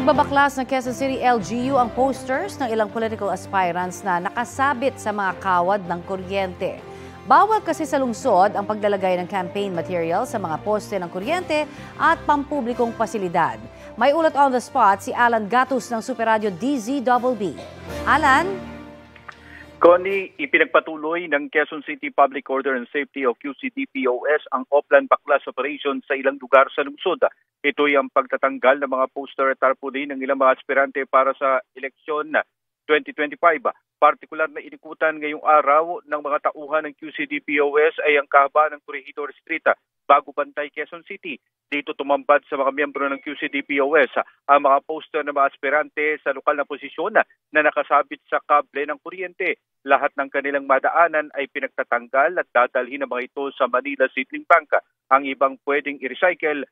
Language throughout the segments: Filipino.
Pinagbabaklas ng Quezon City LGU ang posters ng ilang political aspirants na nakasabit sa mga kawad ng kuryente. Bawal kasi sa lungsod ang paglalagay ng campaign material sa mga poste ng kuryente at pampublikong pasilidad. May ulat on the spot si Alan Gatus ng Super Radio DZBB. Alan? Connie, ipinagpatuloy ng Quezon City Public Order and Safety o QCDPOS ang offline baklas operation sa ilang lugar sa lungsod. Ito'y ang pagtatanggal ng mga poster at tarpaulin ng ilang mga aspirante para sa eleksyon 2025. Partikular na inikutan ngayong araw ng mga tauhan ng QCDPOS ay ang kahaba ng Corregidor Street, Bago Bantay, Quezon City. Dito tumambad sa mga miyembro ng QCDPOS ang mga poster ng mga aspirante sa lokal na posisyon na nakasabit sa kable ng kuryente. Lahat ng kanilang madaanan ay pinagtatanggal at dadalhin ng mga ito sa Manila Seedling Bank. Ang ibang pwedeng i-recycle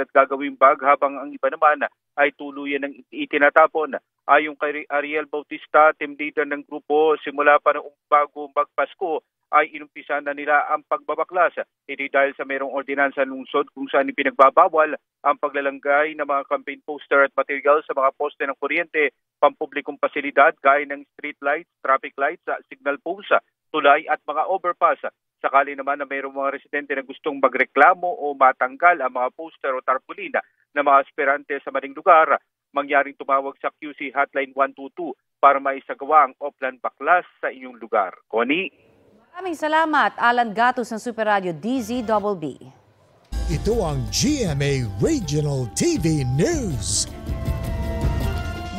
at gagawing bag, habang ang iba naman ay tuluyan ng itinatapon. Ayon kay Ariel Bautista, team leader ng grupo, simula pa noong bago magpasko ay inumpisa na nila ang pagbabaklas. Ito dahil sa mayroong ordinansa ng lungsod kung saan ipinagbabawal ang paglalanggay ng mga campaign poster at material sa mga poste ng kuryente, pampublikong pasilidad gaya ng street lights, traffic lights, signal posts, tulay at mga overpass. Sakali naman na mayroong mga residente na gustong magreklamo o matanggal ang mga poster o tarpaulin ng mga aspirante sa maling lugar, mangyaring tumawag sa QC Hotline 122 para maisagawa ang offline baklas sa inyong lugar. Connie? Maraming salamat, Alan Gatus ng Super Radio DZBB. Ito ang GMA Regional TV News.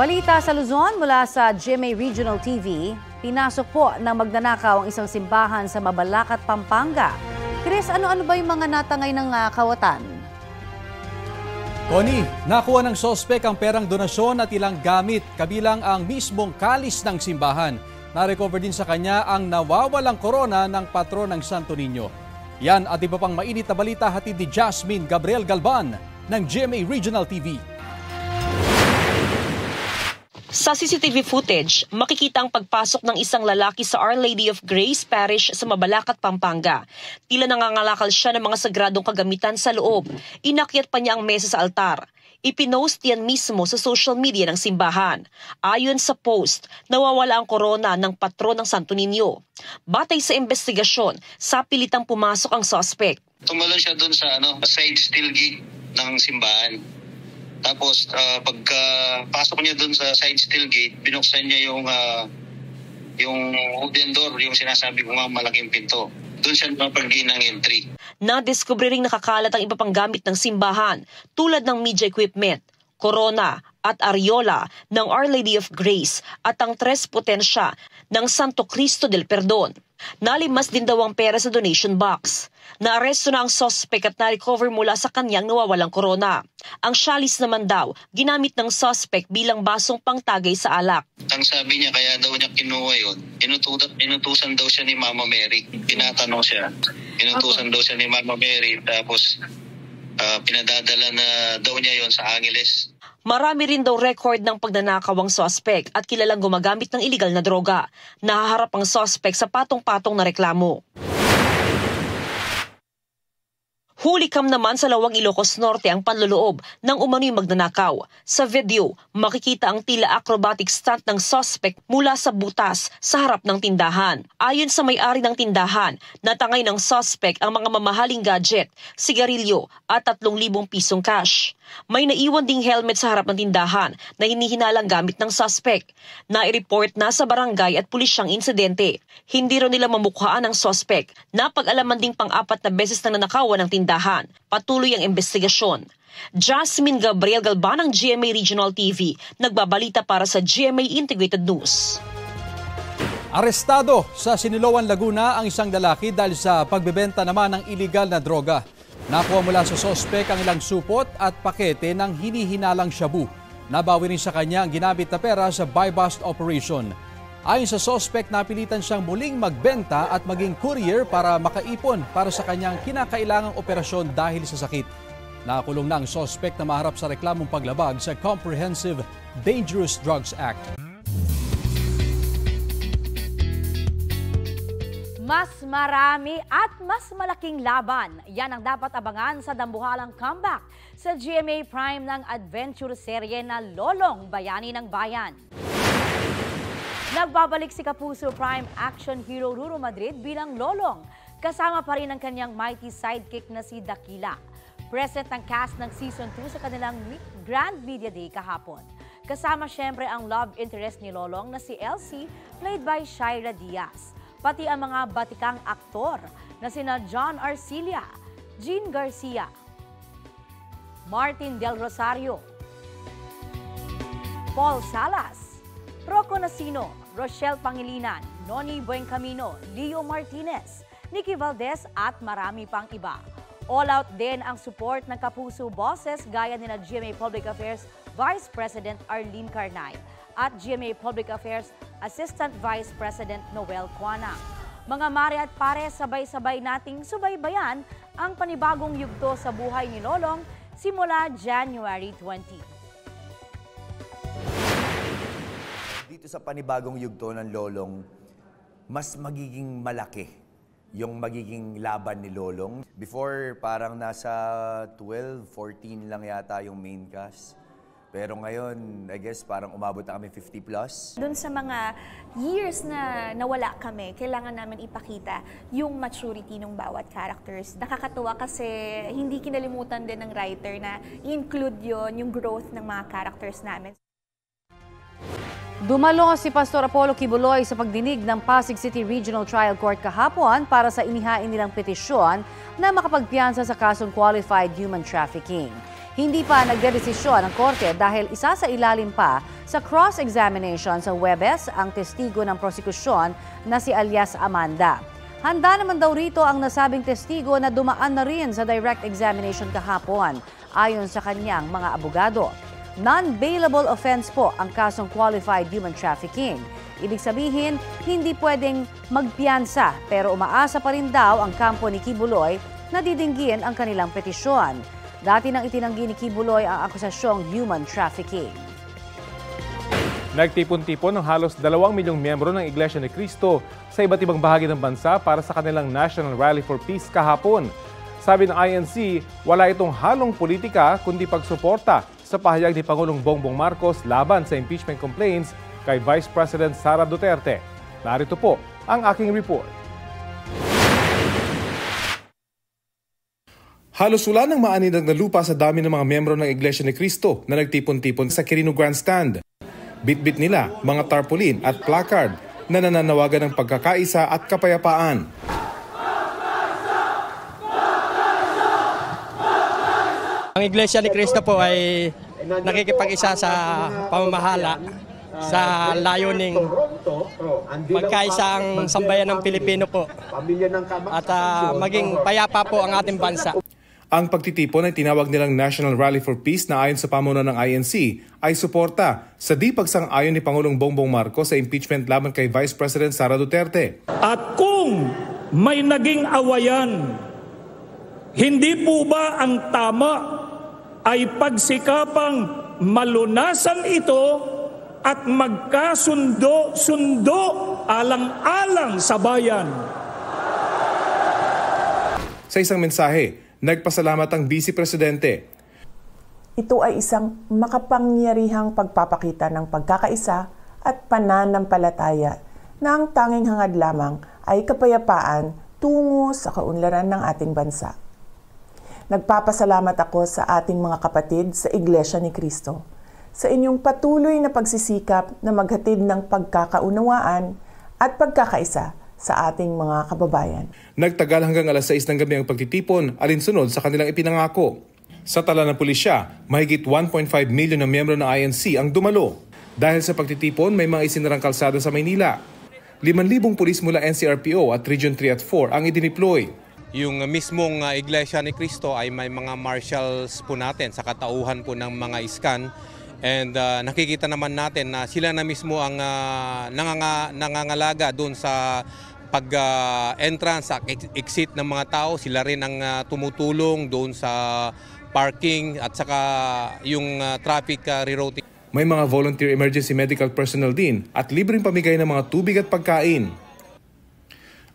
Balita sa Luzon mula sa GMA Regional TV, pinasok po ng magnanakaw ang isang simbahan sa Mabalacat, Pampanga. Chris, ano-ano ba yung mga natangay ng kawatan? Connie, nakuha ng sospek ang perang donasyon at ilang gamit, kabilang ang mismong kalis ng simbahan. Na-recover din sa kanya ang nawawalang korona ng patron ng Santo Niño. Yan at iba pang mainit na balita hatid ni Jasmine Gabriel Galban ng GMA Regional TV. Sa CCTV footage, makikita ang pagpasok ng isang lalaki sa Our Lady of Grace Parish sa Mabalacat, Pampanga. Tila nangangalakal siya ng mga sagradong kagamitan sa loob. Inakyat pa niya ang mesa sa altar. Ipinost yan mismo sa social media ng simbahan. Ayon sa post, nawawala ang korona ng patron ng Santo Niño. Batay sa investigasyon, sapilitang pumasok ang suspect. Tumalon siya doon sa side steel gate ng simbahan. Tapos pagpasok niya doon sa side steel gate, binuksan niya yung wooden door, yung sinasabi ko nga malaking pinto. Doon siya napag-gain ng entry. Nadiskubre ring nakakalat ang iba pang gamit ng simbahan tulad ng media equipment, corona at areola ng Our Lady of Grace at ang tres potensya ng Santo Cristo del Perdon. Nalimas din daw ang pera sa donation box. Naaresto na ang suspect at na-recover mula sa kanyang nawawalang korona. Ang chalice naman daw, ginamit ng suspect bilang basong pangtagay sa alak. Ang sabi niya, kaya daw niya kinuha yun, inutusan daw siya ni Mama Mary. Pinatanong siya, inutusan daw siya ni Mama Mary, tapos pinadadala na daw niya yon sa Angeles. Marami rin daw record ng pagnanakaw ang suspect at kilalang gumagamit ng iligal na droga. Nahaharap ang suspect sa patong-patong na reklamo. Hulikam naman sa Lawag, Ilocos Norte ang panloloob ng umano'y magnanakaw. Sa video, makikita ang tila acrobatic stunt ng suspect mula sa butas sa harap ng tindahan. Ayon sa may-ari ng tindahan, natangay ng suspect ang mga mamahaling gadget, sigarilyo at 3,000 pisong cash. May naiwan ding helmet sa harap ng tindahan na hinihinalang gamit ng suspect. Nai-report na sa barangay at pulis siyang insidente. Hindi rin nila mamukhaan ang suspect. Napag-alaman ding pang-4 na beses na nanakawan ng tindahan. Patuloy ang investigasyon. Jasmine Gabriel Galban ng GMA Regional TV, nagbabalita para sa GMA Integrated News. Arestado sa Siniloan, Laguna ang isang lalaki dahil sa pagbebenta naman ng iligal na droga. Nakuha mula sa sospek ang ilang supot at pakete ng hinihinalang shabu. Nabawi rin sa kanya ang ginamit na pera sa buy-bust operation. Ayon sa sospek, napilitan siyang muling magbenta at maging courier para makaipon para sa kanyang kinakailangang operasyon dahil sa sakit. Nakakulong na ang sospek na maharap sa reklamong paglabag sa Comprehensive Dangerous Drugs Act. Mas marami at mas malaking laban. Yan ang dapat abangan sa dambuhalang comeback sa GMA Prime ng adventure serye na Lolong Bayani ng Bayan. Nagbabalik si Kapuso Prime action hero Ruro Madrid bilang Lolong. Kasama pa rin ang kanyang mighty sidekick na si Dakila. Present ang cast ng Season 2 sa kanilang Grand Media Day kahapon. Kasama syempre ang love interest ni Lolong na si Elsie, played by Shaira Diaz. Pati ang mga batikang aktor na sina John Arcilla, Jean Garcia, Martin Del Rosario, Paul Salas, Rocco Nasino, Rochelle Pangilinan, Noni Buencamino, Leo Martinez, Nikki Valdez at marami pang iba. All out din ang support ng Kapuso bosses gaya nina GMA Public Affairs Vice President Arlene Carnay at GMA Public Affairs Assistant Vice President Noel Cuanang. Mga mare at pare, sabay-sabay nating subaybayan ang panibagong yugto sa buhay ni Lolong simula January 20. Dito sa panibagong yugto ng Lolong, mas magiging malaki yung magiging laban ni Lolong. Before, parang nasa 12, 14 lang yata yung main cast. Pero ngayon, I guess parang umabot na kami 50 plus. Doon sa mga years na nawala kami, kailangan namin ipakita yung maturity ng bawat characters. Nakakatuwa kasi hindi kinalimutan din ng writer na i-include yon yung growth ng mga characters namin. Dumalo si Pastor Apollo Kibuloy sa pagdinig ng Pasig City Regional Trial Court kahapon para sa inihain nilang petisyon na makapagpiyansa sa kasong qualified human trafficking. Hindi pa nagdedesisyon ang korte dahil isa sa ilalim pa sa cross-examination sa Huwebes ang testigo ng prosekusyon na si alias Amanda. Handa naman daw rito ang nasabing testigo na dumaan na rin sa direct examination kahapon ayon sa kanyang mga abogado. Non-bailable offense po ang kasong qualified human trafficking. Ibig sabihin, hindi pwedeng magpiyansa pero umaasa pa rin daw ang kampo ni Kibuloy na didinggin ang kanilang petisyon. Dati nang itinanggi ni Kibuloy ang akusasyong human trafficking. Nagtipon-tipon ng halos 2 milyong miyembro ng Iglesia ni Cristo sa iba't ibang bahagi ng bansa para sa kanilang National Rally for Peace kahapon. Sabi ng INC, wala itong halong politika kundi pagsuporta sa pahayag ni Pangulong Bongbong Marcos laban sa impeachment complaints kay Vice President Sara Duterte. Narito po ang aking report. Halos wala ng maaninag na lupa sa dami ng mga miyembro ng Iglesia ni Cristo na nagtipon-tipon sa Quirino Grandstand. Bit-bit nila mga tarpaulin at placard na nananawagan ng pagkakaisa at kapayapaan. Ang Iglesia ni Cristo po ay nakikipag-isa sa pamamahala sa layuning magkaisa ang sambayan ng Pilipino po at maging payapa po ang ating bansa. Ang pagtitipon ay tinawag nilang National Rally for Peace na ayon sa pamunuan ng INC ay suporta sa di pagsang-ayon ni Pangulong Bongbong Marcos sa impeachment laban kay Vice President Sara Duterte. At kung may naging awayan, hindi po ba ang tama ay pagsikapang malunasan ito at magkasundo-sundo alang-alang sa bayan? Sa isang mensahe, nagpasalamat ang Vice Presidente. Ito ay isang makapangyarihang pagpapakita ng pagkakaisa at pananampalataya na ang tanging hangad lamang ay kapayapaan tungo sa kaunlaran ng ating bansa. Nagpapasalamat ako sa ating mga kapatid sa Iglesia ni Cristo sa inyong patuloy na pagsisikap na maghatid ng pagkakaunawaan at pagkakaisa sa ating mga kababayan. Nagtagal hanggang alas 6 ng gabi ang pagtitipon alinsunod sa kanilang ipinangako. Sa tala ng pulisya, mahigit 1.5 million na miyembro ng INC ang dumalo. Dahil sa pagtitipon, may mga isinarang kalsada sa Maynila. 5,000 pulis mula NCRPO at Region 3 at 4 ang idineploy. Yung mismong Iglesia ni Cristo ay may mga marshals po natin sa katauhan po ng mga iskan. And nakikita naman natin na sila na mismo ang nangangalaga doon sa pag-entrance, sa exit ng mga tao. Sila rin ang tumutulong doon sa parking at saka yung traffic rerouting. May mga volunteer emergency medical personnel din at libreng pamigay ng mga tubig at pagkain.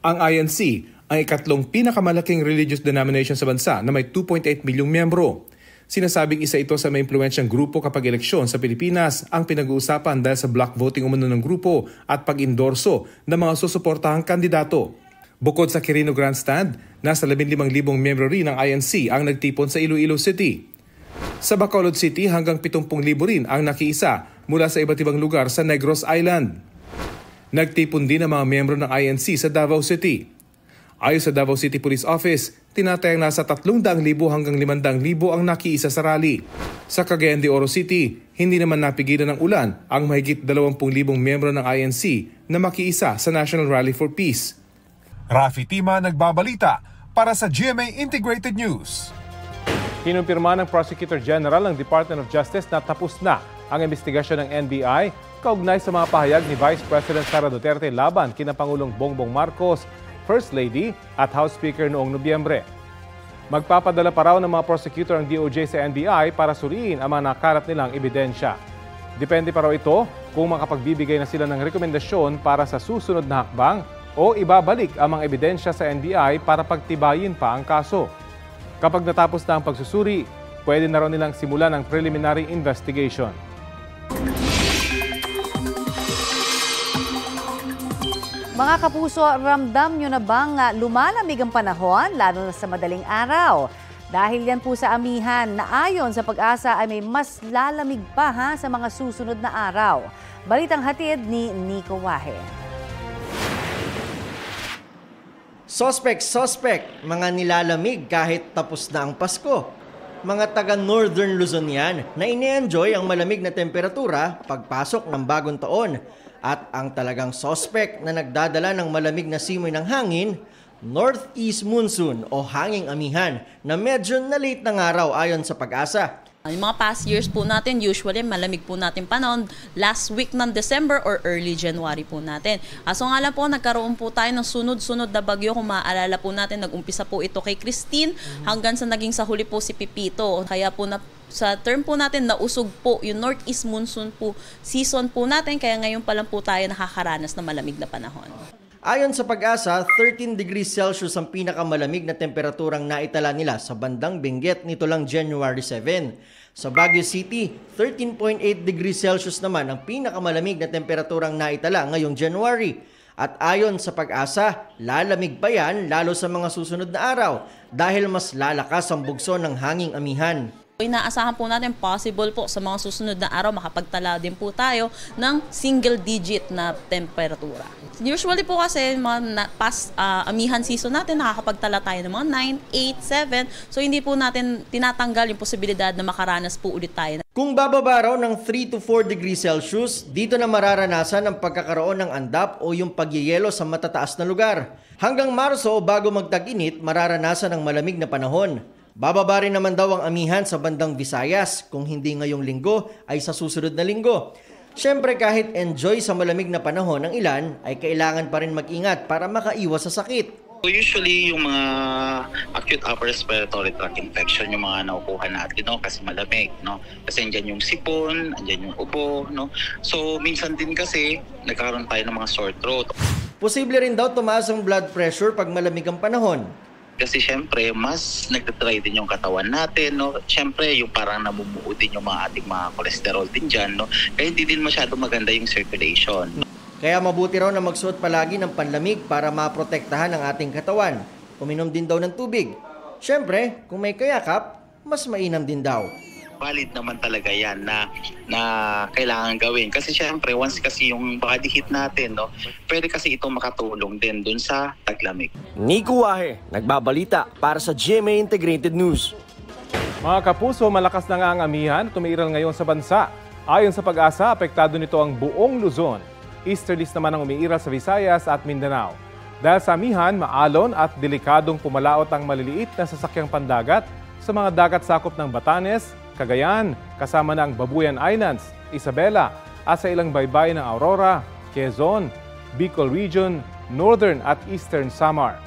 Ang INC ang ikatlong pinakamalaking religious denomination sa bansa na may 2.8 milyong miyembro. Sinasabing isa ito sa may impluwensyang grupo kapag eleksyon sa Pilipinas ang pinag-uusapan dahil sa block voting umano ng grupo at pag-endorso ng mga susuportahang kandidato. Bukod sa Quirino Grandstand, nasa 15,000 miyembro rin ng INC ang nagtipon sa Iloilo City. Sa Bacolod City hanggang 70,000 rin ang nakiisa mula sa iba't ibang lugar sa Negros Island. Nagtipon din ang mga miyembro ng INC sa Davao City. Ayon sa Davao City Police Office, tinatayang nasa 300,000 hanggang 500,000 ang nakiisa sa rally. Sa Cagayan de Oro City, hindi naman napigilan ng ulan ang mahigit 20,000 miyembro ng INC na makiisa sa National Rally for Peace. Rafi Tima nagbabalita para sa GMA Integrated News. Kinumpirma ng Prosecutor General ng Department of Justice na tapos na ang investigasyon ng NBI kaugnay sa mga pahayag ni Vice President Sara Duterte laban kina Pangulong Bongbong Marcos, First Lady at House Speaker noong Nobyembre. Magpapadala pa raw ng mga prosecutor ang DOJ sa NBI para suriin ang mga nakalat nilang ebidensya. Depende pa raw ito kung makapagbibigay na sila ng rekomendasyon para sa susunod na hakbang o ibabalik ang mga ebidensya sa NBI para pagtibayin pa ang kaso. Kapag natapos na ang pagsusuri, pwede na raw nilang simulan ang preliminary investigation. Mga kapuso, ramdam nyo na bang lumalamig ang panahon, lalo na sa madaling araw? Dahil yan po sa amihan na ayon sa Pag-asa ay may mas lalamig pa sa mga susunod na araw. Balitang hatid ni Nico Wahe. Suspect, mga nilalamig kahit tapos na ang Pasko. Mga taga Northern Luzon yan na ine-enjoy ang malamig na temperatura pagpasok ng bagong taon. At ang talagang suspect na nagdadala ng malamig na simoy ng hangin, Northeast Monsoon o hanging amihan na medyo na late ng araw ayon sa Pag-asa. Yung mga past years po natin, usually malamig po natin panahon last week ng December or early January po natin. So nga lang po, nagkaroon po tayo ng sunod-sunod na bagyo. Kung maaalala po natin, nag-umpisa po ito kay Christine hanggang sa naging sa huli po si Pipito. Kaya po sa term po natin, nausog po yung Northeast Monsoon po season po natin. Kaya ngayon pa lang po tayo nakakaranas ng malamig na panahon. Ayon sa Pag-asa, 13 degrees Celsius ang pinakamalamig na temperaturang naitala nila sa bandang Benguet nito lang January 7. Sa Baguio City, 13.8 degrees Celsius naman ang pinakamalamig na temperaturang naitala ngayong January. At ayon sa Pag-asa, lalamig pa yan lalo sa mga susunod na araw dahil mas lalakas ang bugso ng hanging amihan. Inaasahan po natin possible po sa mga susunod na araw makapagtala din po tayo ng single digit na temperatura. Usually po kasi past amihan season natin nakakapagtala tayo ng mga 9, 8, 7. So hindi po natin tinatanggal yung posibilidad na makaranas po ulit tayo. Kung bababa raw ng 3 to 4 degrees Celsius, dito na mararanasan ang pagkakaroon ng andap o yung pagyeyelo sa matataas na lugar. Hanggang Marso bago magtag-init, mararanasan ang malamig na panahon. Bababa rin naman daw ang amihan sa bandang Visayas, kung hindi ngayong linggo ay sa susunod na linggo. Siyempre kahit enjoy sa malamig na panahon ng ilan, ay kailangan pa rin mag-ingat para makaiwas sa sakit. Usually yung mga acute upper respiratory tract infection yung mga nakukuha natin, no? Kasi malamig, no? Kasi andyan yung sipon, andyan yung ubo, no? So minsan din kasi nagkakaroon tayo ng mga sore throat. Posible rin daw tumaas ang blood pressure pag malamig ang panahon. Kasi syempre, mas nagtatry din yung katawan natin, no? Syempre, yung parang namumuo din yung mga ating mga cholesterol din dyan, no? Kaya hindi din masyado maganda yung circulation. Kaya mabuti raw na magsuot palagi ng panlamig para maprotektahan ang ating katawan. Uminom din daw ng tubig. Syempre, kung may kayakap, mas mainam din daw. Valid naman talaga yan na kailangan gawin. Kasi syempre, once kasi yung body heat natin, no, pwede kasi ito makatulong din dun sa taglamig. Nico Wahe, nagbabalita para sa GMA Integrated News. Mga kapuso, malakas na nga ang amihan at umiiral ngayon sa bansa. Ayon sa Pag-asa, apektado nito ang buong Luzon. Easterlies naman ang umiiral sa Visayas at Mindanao. Dahil sa amihan, maalon at delikadong pumalaot ang maliliit na sasakyang pandagat sa mga dagat sakop ng Batanes, Cagayan, kasama ng Babuyan Islands, Isabela, at sa ilang baybay ng Aurora, Quezon, Bicol Region, Northern at Eastern Samar.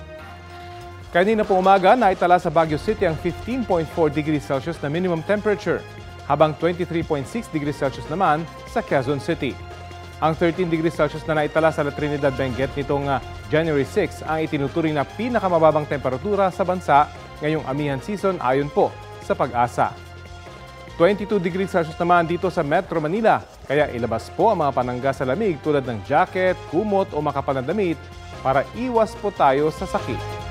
Kanina po umaga, naitala sa Baguio City ang 15.4 degrees Celsius na minimum temperature, habang 23.6 degrees Celsius naman sa Quezon City. Ang 13 degrees Celsius na naitala sa La Trinidad Benguet nitong January 6 ang itinuturing na pinakamababang temperatura sa bansa ngayong amihan season ayon po sa Pag-asa. 22 degrees Celsius naman dito sa Metro Manila, kaya ilabas po ang mga panangga sa lamig tulad ng jacket, kumot o makapal na damit para iwas po tayo sa sakit.